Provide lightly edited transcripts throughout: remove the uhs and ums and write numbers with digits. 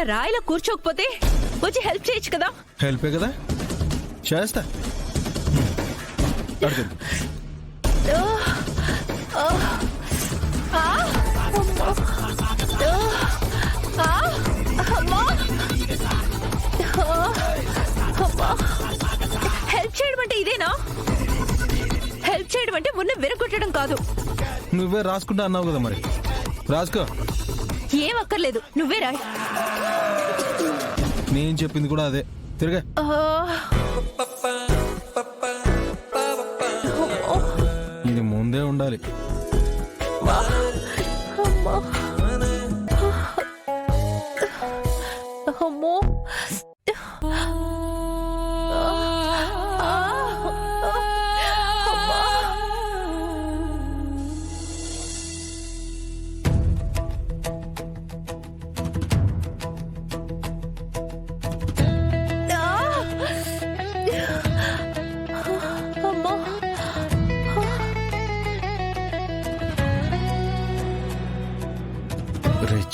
రాయిలో కూర్చోకపోతే వచ్చి హెల్ప్ చేయొచ్చు కదా. హెల్పే కదా చేస్తా. అడుగు. హెల్ప్ చేయడం అంటే ఇదేనా? హెల్ప్ చేయడం అంటే ఉన్న విరగొట్టడం కాదు. నువ్వే రాసుకుంటా అన్నావు కదా, మరి రాసుకో. ఏం అక్కర్లేదు, నువ్వే రాయ్. నేను చెప్పింది కూడా అదే. తిరగా. ఇది ముందే ఉండాలి. అమ్మో,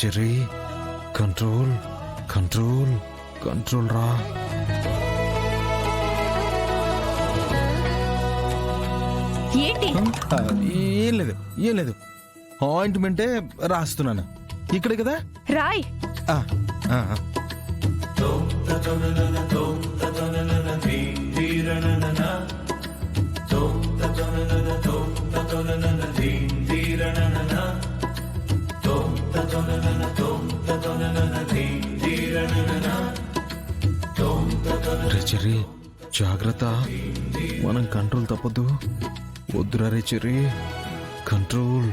చెర్రీ, కంట్రోల్ కంట్రోల్ కంట్రోల్ రా. ఏంటి? ఏం లేదు, ఏం లేదు. ఆయింట్మెంటే రాస్తున్నాను. ఇక్కడే కదా రాయ్. చెర్రీ జాగ్రత్త, మనం కంట్రోల్ తప్పదు. వద్దురా రే చెర్రీ, కంట్రోల్.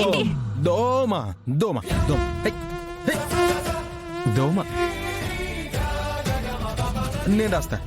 ఏంటి? దోమ దోమ దోమ దోమ. నేను రాస్తా.